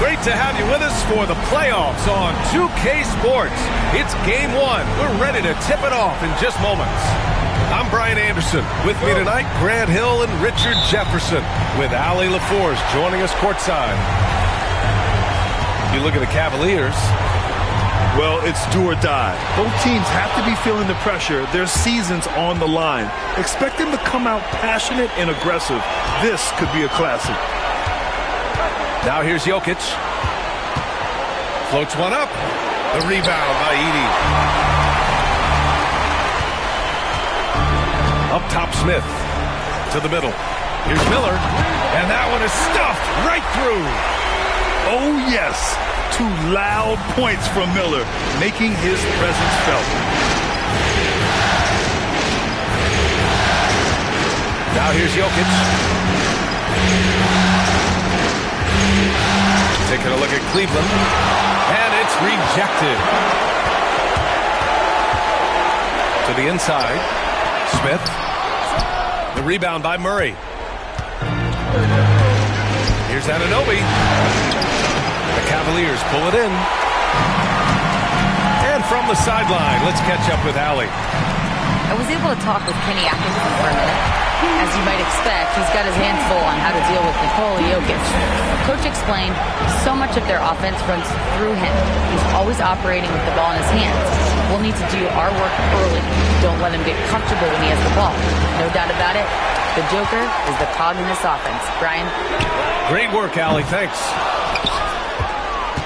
Great to have you with us for the playoffs on 2K Sports. It's game one. We're ready to tip it off in just moments. I'm Brian Anderson. With me tonight, Grant Hill and Richard Jefferson, with Allie LaForce joining us courtside. You look at the Cavaliers. Well, it's do or die. Both teams have to be feeling the pressure. Their season's on the line. Expect them to come out passionate and aggressive. This could be a classic. Now here's Jokic. Floats one up. The rebound by Edey. Up top, Smith. To the middle. Here's Miller. And that one is stuffed right through. Oh, yes. Two loud points from Miller, making his presence felt. Now here's Jokic. Taking a look at Cleveland. And it's rejected. To the inside. Smith. The rebound by Murray. Here's Anunoby. The Cavaliers pull it in. And from the sideline, let's catch up with Allie. I was able to talk with Kenny Atkinson for a minute. As you might expect, he's got his hands full on how to deal with Nikola Jokic. Coach explained so much of their offense runs through him. He's always operating with the ball in his hands. We'll need to do our work early. Don't let him get comfortable when he has the ball. No doubt about it, the Joker is the cog in this offense. Brian? Great work, Allie. Thanks.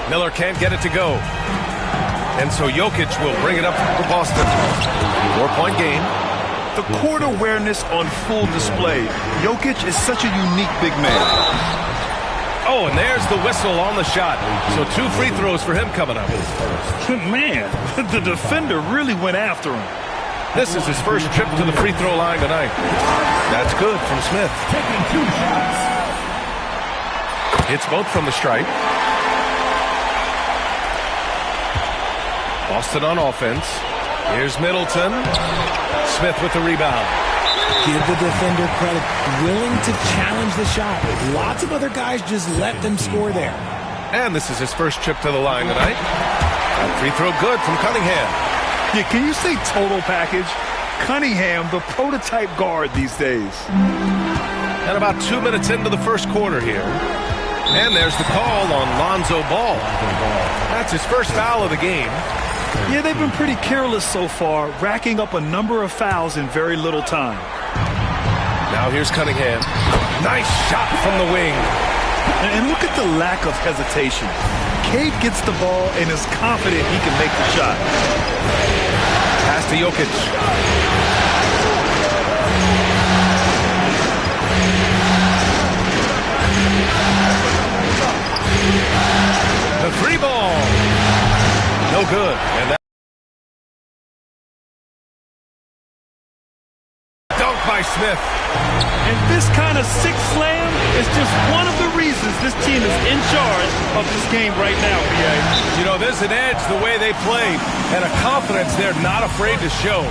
Miller can't get it to go. And so Jokic will bring it up for Boston. 4-point game. The court awareness on full display. Jokic is such a unique big man. Oh, and there's the whistle on the shot. So 2 free throws for him coming up. Man, the defender really went after him. This is his first trip to the free throw line tonight. That's good from Smith. Hits both from the stripe. Boston on offense. Here's Middleton. Smith with the rebound. Give the defender credit. Willing to challenge the shot. Lots of other guys just let them score there. And this is his first trip to the line tonight. That free throw good from Cunningham. Yeah, can you say total package? Cunningham, the prototype guard these days. And about 2 minutes into the first quarter here. And there's the call on Lonzo Ball. That's his first foul of the game. Yeah, they've been pretty careless so far, racking up a number of fouls in very little time. Now here's Cunningham. Nice shot from the wing. And look at the lack of hesitation. Cade gets the ball and is confident he can make the shot. Pass to Jokic. The three ball. No good. And that dunk by Smith. And this kind of sick slam is just one of the reasons this team is in charge of this game right now, BA. You know, there's an edge the way they played and a confidence they're not afraid to show.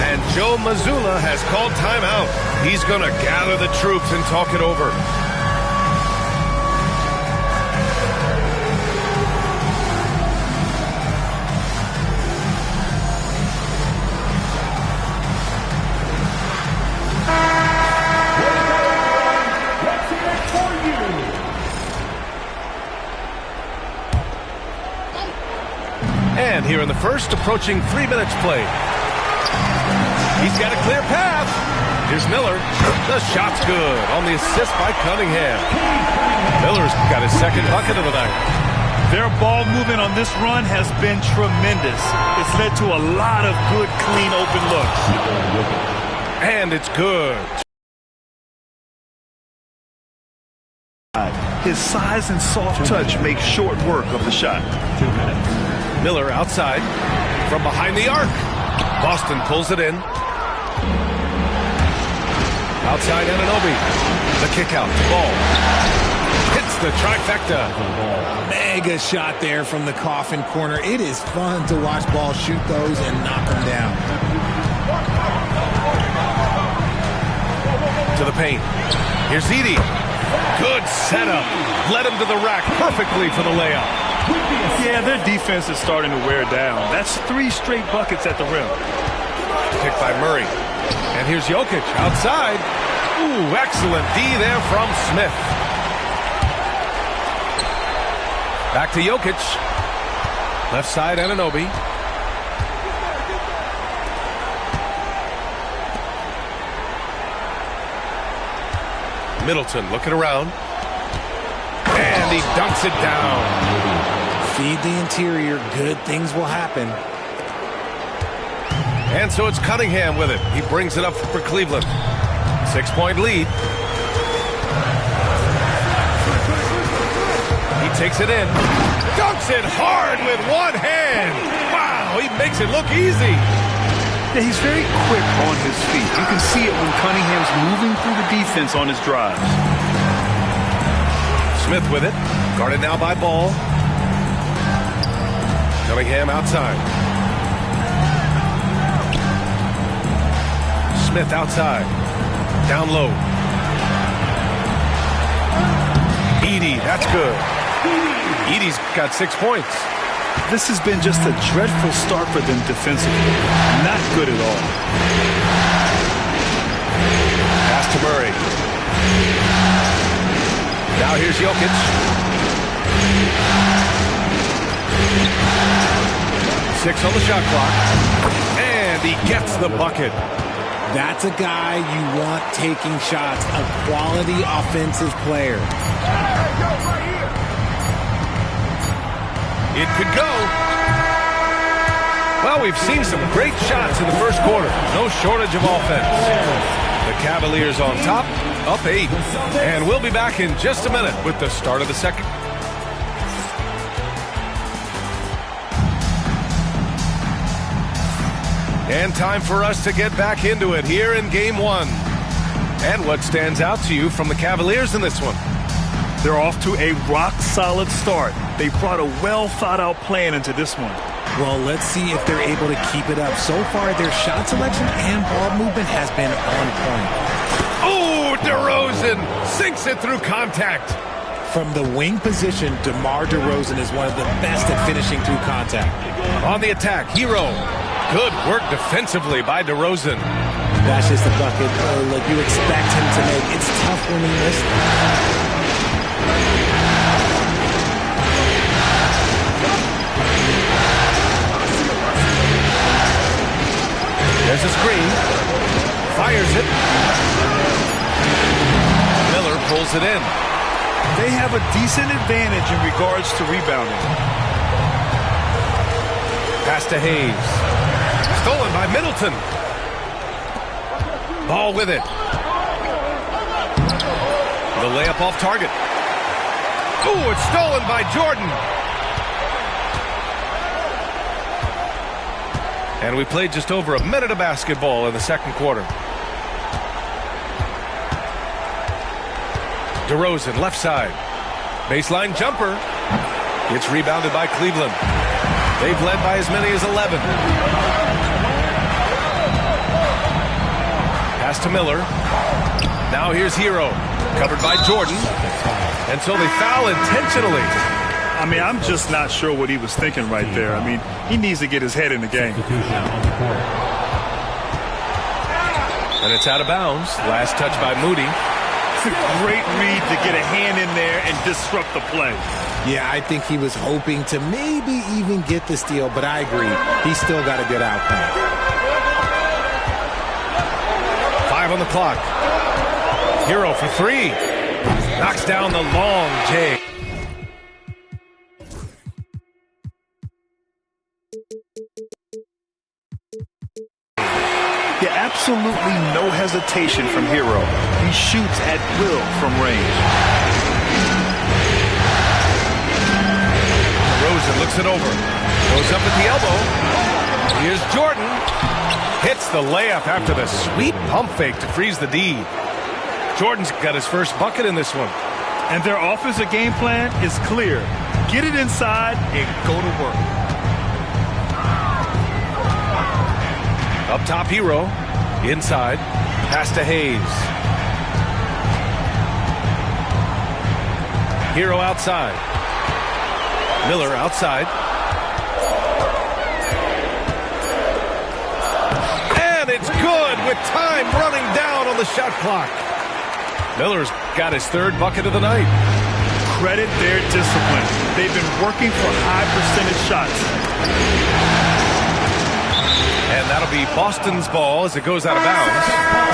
And Joe Mazzulla has called timeout. He's going to gather the troops and talk it over. And here in the first, approaching 3 minutes played. He's got a clear path. Here's Miller. The shot's good on the assist by Cunningham. Miller's got his second bucket of the night. Their ball movement on this run has been tremendous. It's led to a lot of good, clean, open looks. And it's good. His size and soft touch make short work of the shot. 2 minutes. Miller outside from behind the arc. Boston pulls it in. Outside Anunoby. The kick out. Ball. Hits the trifecta. Mega shot there from the coffin corner. It is fun to watch Ball shoot those and knock them down. To the paint. Here's Edey. Good setup. Led him to the rack perfectly for the layup. Yeah, their defense is starting to wear down. That's 3 straight buckets at the rim. Picked by Murray. And here's Jokic outside. Ooh, excellent D there from Smith. Back to Jokic. Left side, Anunoby. Middleton looking around. And he dunks it down. Feed the interior. Good things will happen. And so it's Cunningham with it. He brings it up for Cleveland. 6-point lead. He takes it in. Dunks it hard with one hand. Wow, he makes it look easy. Yeah, he's very quick on his feet. You can see it when Cunningham's moving through the defense on his drives. Smith with it. Guarded now by Ball. Cunningham outside. Smith outside. Down low. Edey, that's good. Edey's got 6 points. This has been just a dreadful start for them defensively. Not good at all. Pass to Murray. Now here's Jokic. 6 on the shot clock. And he gets the bucket. That's a guy you want taking shots, a quality offensive player. It could go. Well, we've seen some great shots in the first quarter. No shortage of offense. The Cavaliers on top, up 8. And we'll be back in just a minute with the start of the second. And time for us to get back into it here in Game 1. And what stands out to you from the Cavaliers in this one? They're off to a rock-solid start. They brought a well-thought-out plan into this one. Well, let's see if they're able to keep it up. So far, their shot selection and ball movement has been on point. Oh, DeRozan sinks it through contact. From the wing position, DeMar DeRozan is one of the best at finishing through contact. On the attack, Hero. Good work defensively by DeRozan. That's just a bucket like you expect him to make. It's tough when he missed. There's a screen. Fires it. Miller pulls it in. They have a decent advantage in regards to rebounding. Pass to Hayes. Stolen by Middleton. Ball with it. The layup off target. Ooh, it's stolen by Jordan. And we played just over a minute of basketball in the second quarter. DeRozan, left side. Baseline jumper. It's rebounded by Cleveland. They've led by as many as 11. Pass to Miller. Now here's Hero. Covered by Jordan. And so they foul intentionally. I mean, I'm just not sure what he was thinking right there. I mean, he needs to get his head in the game. And it's out of bounds. Last touch by Moody. It's a great read to get a hand in there and disrupt the play. Yeah, I think he was hoping to maybe even get the steal, but I agree. He still got a good outcome. 5 on the clock. Hero for three. Knocks down the long J. Yeah, absolutely no hesitation from Hero. He shoots at will from range. DeRozan looks it over. Goes up at the elbow. Here's Jordan. Hits the layup after the sweet pump fake to freeze the D. Jordan's got his first bucket in this one. And their offensive game plan is clear. Get it inside and go to work. Up top, Hero. Inside. Pass to Hayes. Hero outside. Miller outside. And it's good with time running down on the shot clock. Miller's got his third bucket of the night. Credit their discipline. They've been working for high percentage shots. And that'll be Boston's ball as it goes out of bounds.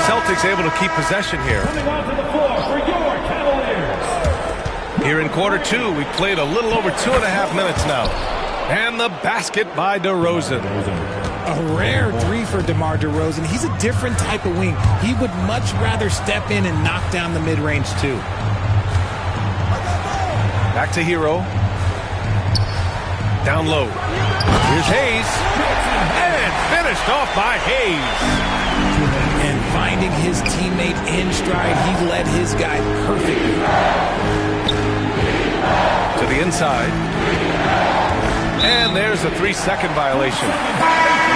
Celtics able to keep possession here. Coming onto the floor for your Cavaliers. Here in quarter two, we played a little over 2.5 minutes now. And the basket by DeRozan. A rare three for DeMar DeRozan. He's a different type of wing. He would much rather step in and knock down the mid-range too. Back to Hero. Down low. Here's Hayes. And finished off by Hayes. And finding his teammate in stride, he led his guy perfectly. To the inside. And there's a 3-second violation.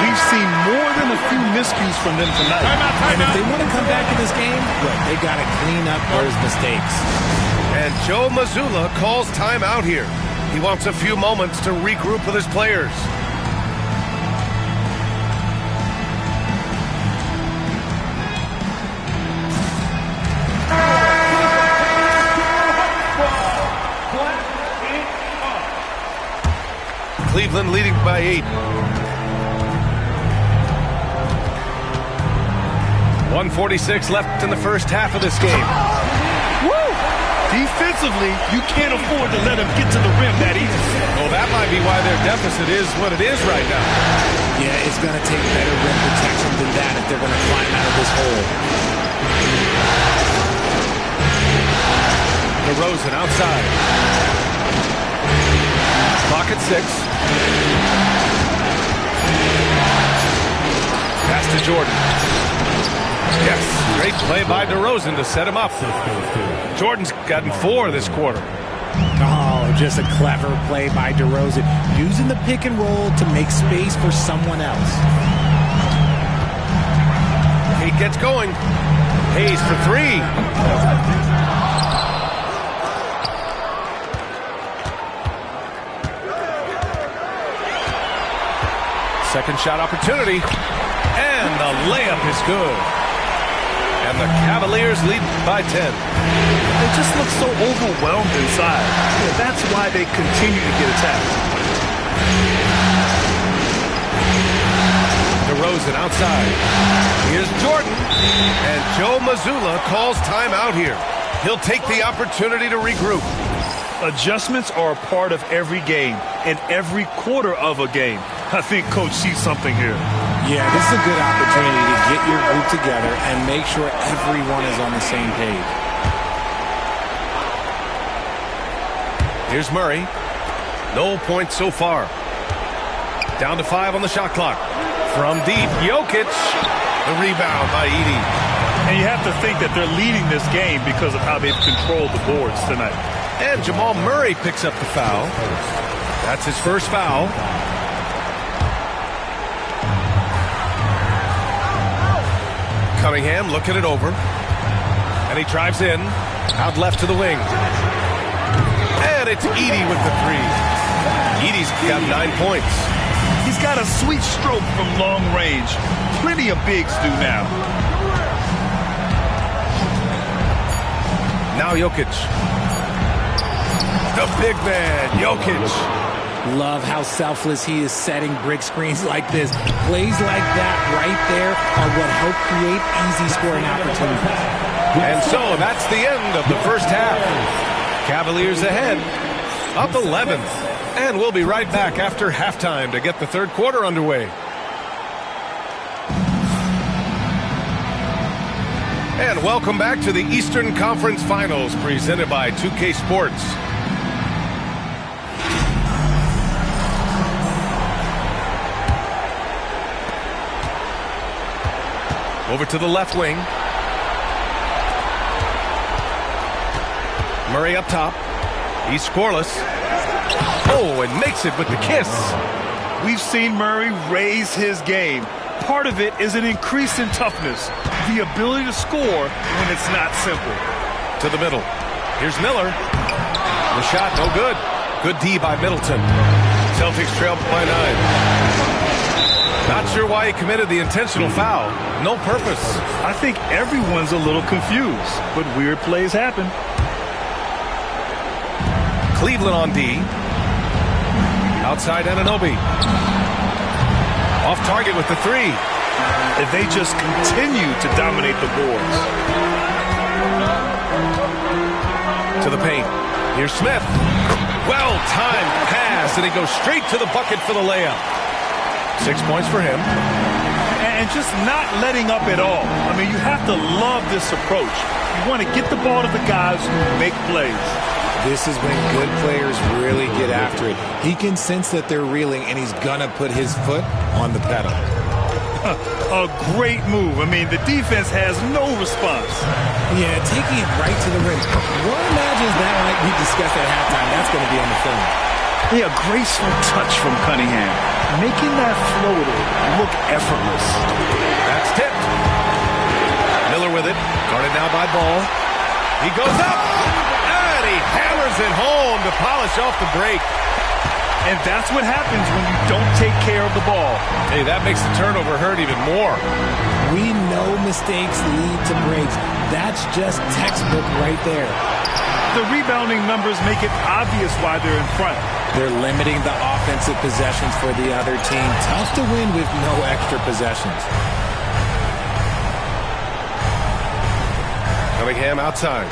We've seen more than a few miscues from them tonight. And if they want to come back in this game, look, they got to clean up those mistakes. And Joe Mazzulla calls timeout here. He wants a few moments to regroup with his players. Cleveland leading by 8. 1:46 left in the first half of this game. Woo! Defensively, you can't afford to let them get to the rim that easy. Well, that might be why their deficit is what it is right now. Yeah, it's going to take better rim protection than that if they're going to climb out of this hole. DeRozan outside. Clock at 6. Pass to Jordan. Yes, great play by DeRozan to set him up. Jordan's gotten 4 this quarter. Oh, just a clever play by DeRozan, using the pick and roll to make space for someone else. He gets going. Hayes for 3. Second shot opportunity. And the layup is good. And the Cavaliers lead by 10. They just look so overwhelmed inside. Yeah, that's why they continue to get attacked. DeRozan outside. Here's Jordan. And Joe Mazzulla calls timeout here. He'll take the opportunity to regroup. Adjustments are a part of every game and every quarter of a game. I think Coach sees something here. Yeah, this is a good opportunity to get your group together and make sure everyone is on the same page. Here's Murray. No points so far. Down to 5 on the shot clock. From deep, Jokic. The rebound by Edey. And you have to think that they're leading this game because of how they've controlled the boards tonight. And Jamal Murray picks up the foul. That's his first foul. Cunningham looking it over. And he drives in. Out left to the wing. And it's Edey with the 3. Edey's got 9 points. He's got a sweet stroke from long range. Plenty of bigs do now. Now Jokic. The big man, Jokic. Love how selfless he is setting brick screens like this. Plays like that right there are what help create easy scoring opportunities. And so that's the end of the first half. Cavaliers ahead, up 11. And we'll be right back after halftime to get the third quarter underway. And welcome back to the Eastern Conference Finals presented by 2K Sports. Over to the left wing. Murray up top. He's scoreless. Oh, and makes it with the kiss. We've seen Murray raise his game. Part of it is an increase in toughness, the ability to score when it's not simple. To the middle. Here's Miller. The shot, no good. Good D by Middleton. Celtics trail by 9. Not sure why he committed the intentional foul. No purpose. I think everyone's a little confused, but weird plays happen. Cleveland on D. Outside Anunoby. Off target with the 3. If they just continue to dominate the boards. To the paint. Here's Smith. Well-timed pass, and he goes straight to the bucket for the layup. 6 points for him. And just not letting up at all. I mean, you have to love this approach. You want to get the ball to the guys who make plays. This is when good players really get after it. He can sense that they're reeling, and he's going to put his foot on the pedal. A great move. I mean, the defense has no response. Yeah, taking it right to the rim. One imagines that might be discussed at halftime. That's going to be on the film. Yeah, a graceful touch from Cunningham, making that floater look effortless. That's tipped. Miller with it. Guarded now by Ball. He goes up. And he hammers it home to polish off the break. And that's what happens when you don't take care of the ball. Hey, that makes the turnover hurt even more. We know mistakes lead to breaks. That's just textbook right there. The rebounding numbers make it obvious why they're in front. They're limiting the offensive possessions for the other team. Tough to win with no extra possessions. Cunningham outside.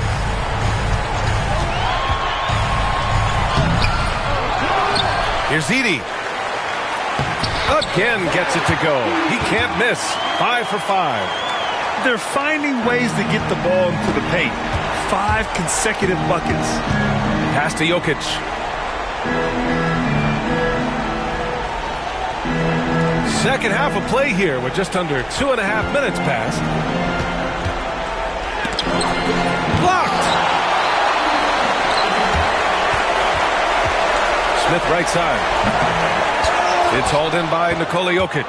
Here's Edey. Again gets it to go. He can't miss. 5 for 5. They're finding ways to get the ball into the paint. 5 consecutive buckets. Pass to Jokic. Second half of play here with just under 2.5 minutes passed. Blocked. Smith right side. It's hauled in by Nikola Jokic.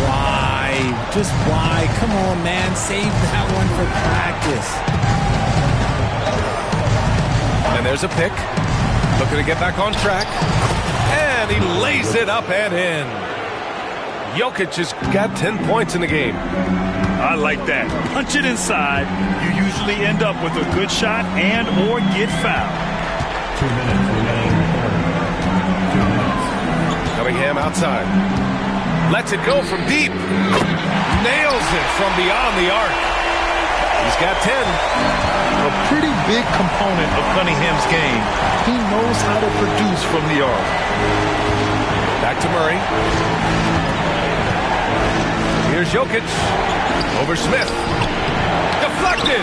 Why? Just why? Come on, man. Save that one for practice. And there's a pick. Looking to get back on track. And he lays it up and in. Jokic has got 10 points in the game. I like that. Punch it inside. You usually end up with a good shot and or get fouled. 2 minutes remaining. Cunningham outside. Lets it go from deep. Nails it from beyond the arc. He's got 10. A pretty big component of Cunningham's game. He knows how to produce from the arc. Back to Murray. Here's Jokic. Over Smith. Deflected.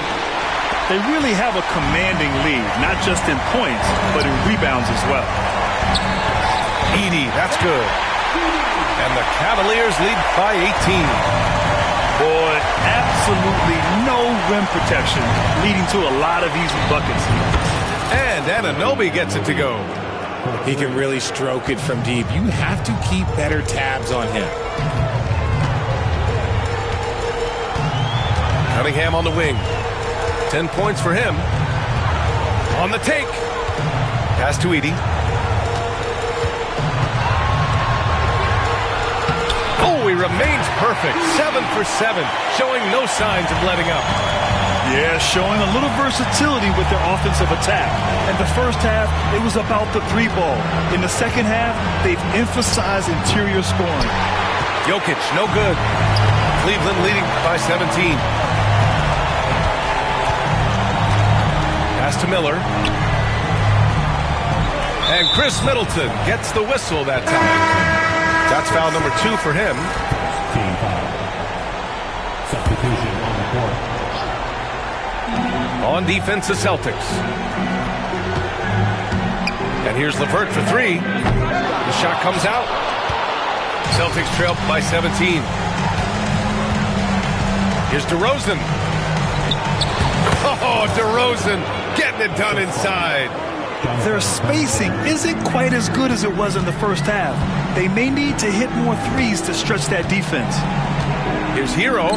They really have a commanding lead, not just in points, but in rebounds as well. Edey, that's good. And the Cavaliers lead by 18. Boy, absolutely no rim protection, leading to a lot of easy buckets. And Anunoby gets it to go. He can really stroke it from deep. You have to keep better tabs on him. Cunningham on the wing. 10 points for him. On the take. Pass to Edey. Oh, he remains perfect. 7 for 7, showing no signs of letting up. Yeah, showing a little versatility with their offensive attack. In the first half, it was about the three ball. In the second half, they've emphasized interior scoring. Jokic, no good. Cleveland leading by 17. Pass to Miller. And Chris Middleton gets the whistle that time. That's foul number 2 for him. Team foul. Substitution on the court. On defense, the Celtics. And here's LeVert for 3. The shot comes out. Celtics trail by 17. Here's DeRozan. Oh, DeRozan getting it done inside. Their spacing isn't quite as good as it was in the first half. They may need to hit more threes to stretch that defense. Here's Hero.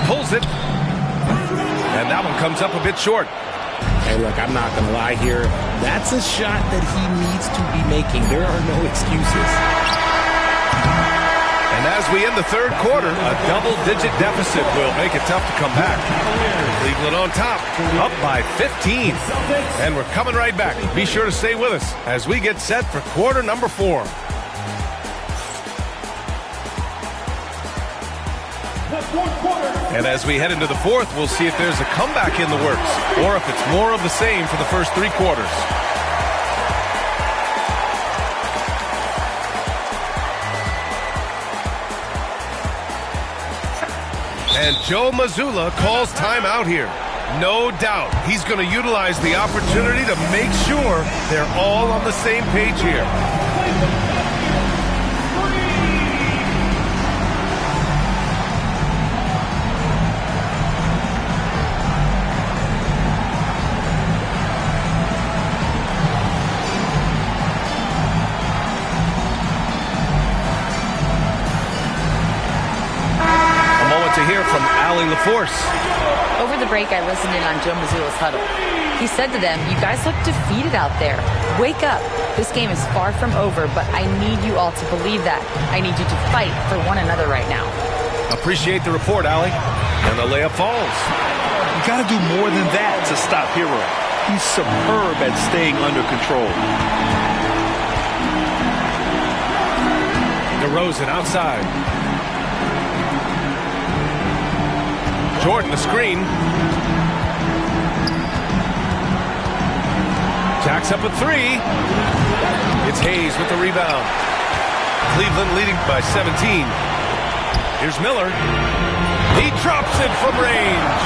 Pulls it. And that one comes up a bit short. Hey, look, I'm not going to lie here. That's a shot that he needs to be making. There are no excuses. And as we end the third quarter, a double-digit deficit will make it tough to come back. Cleveland on top, up by 15. And we're coming right back. Be sure to stay with us as we get set for quarter number 4. And as we head into the fourth, we'll see if there's a comeback in the works or if it's more of the same for the first 3 quarters. And Joe Mazzulla calls timeout here. No doubt he's going to utilize the opportunity to make sure they're all on the same page here. To hear from Allie LaForce. Over the break, I listened in on Joe Mazzulla's huddle. He said to them, "You guys look defeated out there. Wake up. This game is far from over, but I need you all to believe that. I need you to fight for one another right now." Appreciate the report, Allie. And the layup falls. You got to do more than that to stop Hero. He's superb at staying under control. DeRozan outside. Jordan, the screen. Jacks up a 3. It's Hayes with the rebound. Cleveland leading by 17. Here's Miller. He drops it from range.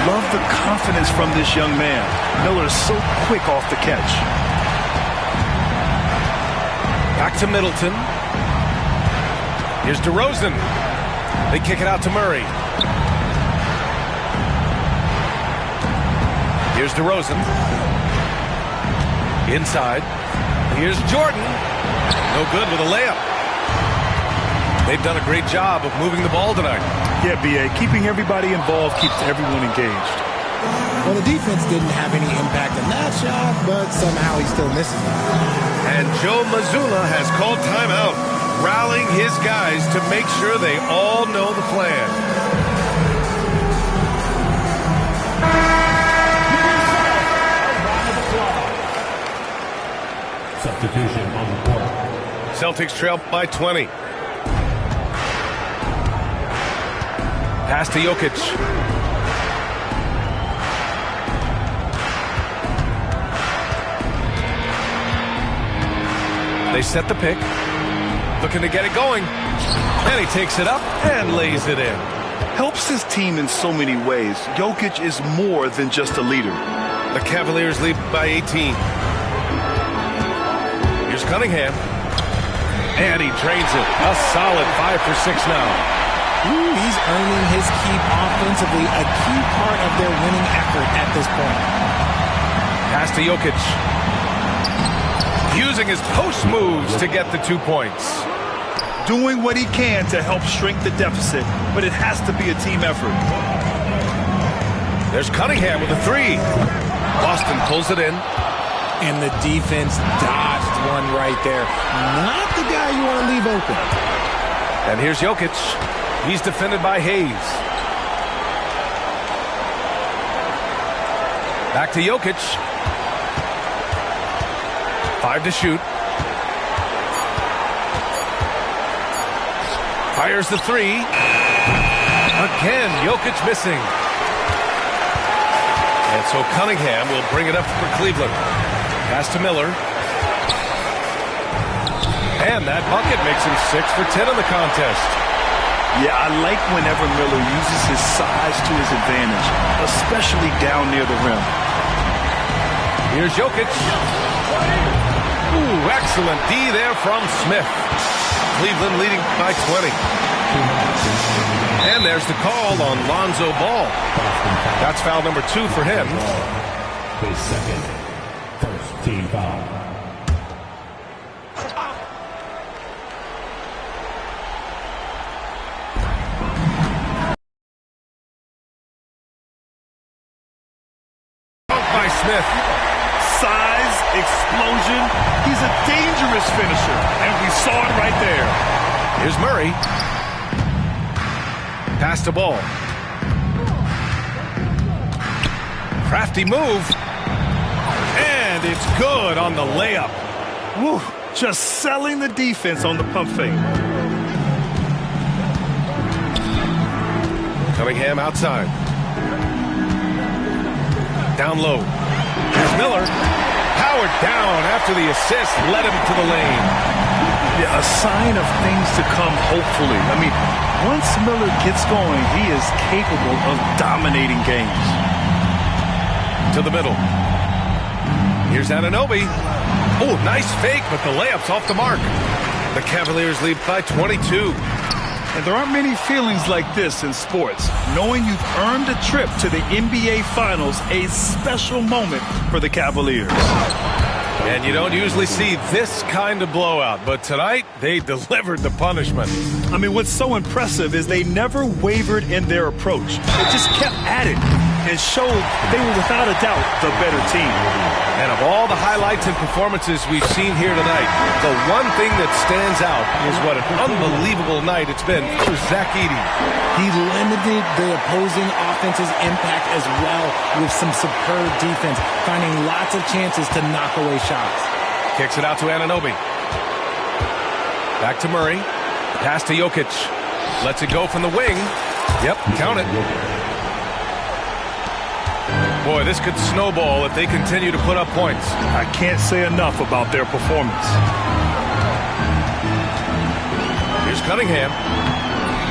Love the confidence from this young man. Miller is so quick off the catch. Back to Middleton. Here's DeRozan. They kick it out to Murray. Here's DeRozan. Inside. Here's Jordan. No good with a layup. They've done a great job of moving the ball tonight. Yeah, B.A. Keeping everybody involved keeps everyone engaged. Well, the defense didn't have any impact on that shot, but somehow he still misses it. And Joe Mazzulla has called timeout, rallying his guys to make sure they all know the plan. Substitution on the court. Celtics trail by 20. Pass to Jokic. They set the pick. Looking to get it going. And he takes it up and lays it in. Helps his team in so many ways. Jokic is more than just a leader. The Cavaliers lead by 18. Here's Cunningham. And he drains it. A solid 5 for 6 now. Ooh, he's earning his keep offensively, a key part of their winning effort at this point. Pass to Jokic. Using his post moves to get the 2 points. Doing what he can to help shrink the deficit, but it has to be a team effort. There's Cunningham with a 3. Boston pulls it in. And the defense dodged one right there. Not the guy you want to leave open. And here's Jokic. He's defended by Hayes. Back to Jokic. 5 to shoot. Fires the three. Again, Jokic missing. And so Cunningham will bring it up for Cleveland. Pass to Miller. And that bucket makes him 6 for 10 in the contest. Yeah, I like whenever Miller uses his size to his advantage, especially down near the rim. Here's Jokic. Ooh, excellent D there from Smith. Cleveland leading by 20. And there's the call on Lonzo Ball. That's foul number 2 for him. His second. First team foul. By Smith. Size, explosion. He's a dangerous finisher, and we saw it right there. Here's Murray. Pass to Ball. Crafty move. And it's good on the layup. Woo, just selling the defense on the pump fake. Cunningham outside. Down low. Here's Miller. Powered down after the assist led him to the lane. Yeah, a sign of things to come, hopefully. I mean, once Miller gets going, he is capable of dominating games. To the middle. Here's Anunoby. Oh, nice fake, but the layup's off the mark. The Cavaliers lead by 22. And there aren't many feelings like this in sports. Knowing you've earned a trip to the NBA Finals, a special moment for the Cavaliers. And you don't usually see this kind of blowout, but tonight they delivered the punishment. I mean, what's so impressive is they never wavered in their approach. They just kept at it and showed they were without a doubt the better team. And of all the highlights and performances we've seen here tonight, the one thing that stands out is what an unbelievable night it's been for Zach Edey. He limited the opposing offense's impact as well with some superb defense, finding lots of chances to knock away shots. Kicks it out to Anunoby. Back to Murray. Pass to Jokic. Lets it go from the wing. Yep, count it. Boy, this could snowball if they continue to put up points. I can't say enough about their performance. Here's Cunningham.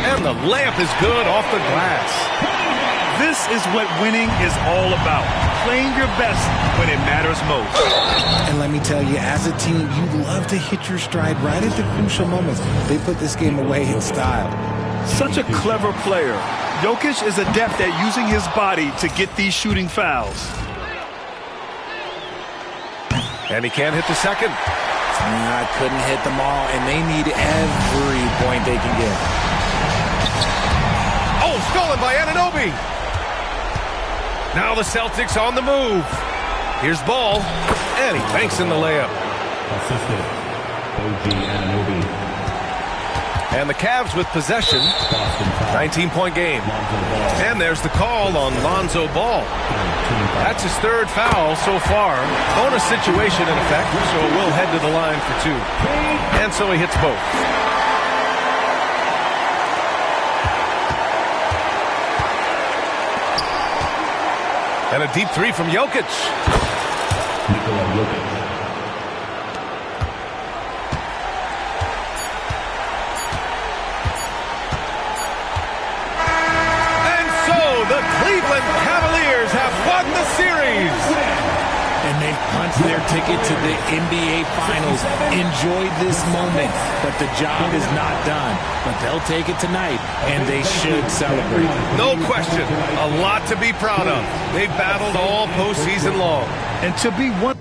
And the layup is good off the glass. This is what winning is all about. Playing your best when it matters most. And let me tell you, as a team, you love to hit your stride right at the crucial moments. They put this game away in style. Such a clever player. Jokic is adept at using his body to get these shooting fouls. And he can't hit the second. I couldn't hit them all, and they need every point they can get. Oh, stolen by Anunoby. Now the Celtics on the move. Here's Ball, and he banks in the layup. Assisted. OG Anunoby. And the Cavs with possession. 19-point game. And there's the call on Lonzo Ball. That's his third foul so far. Bonus situation in effect, so we'll head to the line for 2. And so he hits both. And a deep three from Jokic. Nikola Jokic. Cleveland Cavaliers have won the series. And they've punched their ticket to the NBA Finals. Enjoy this moment, but the job is not done. But they'll take it tonight, and they should celebrate. No question. A lot to be proud of. They've battled all postseason long. And to be one...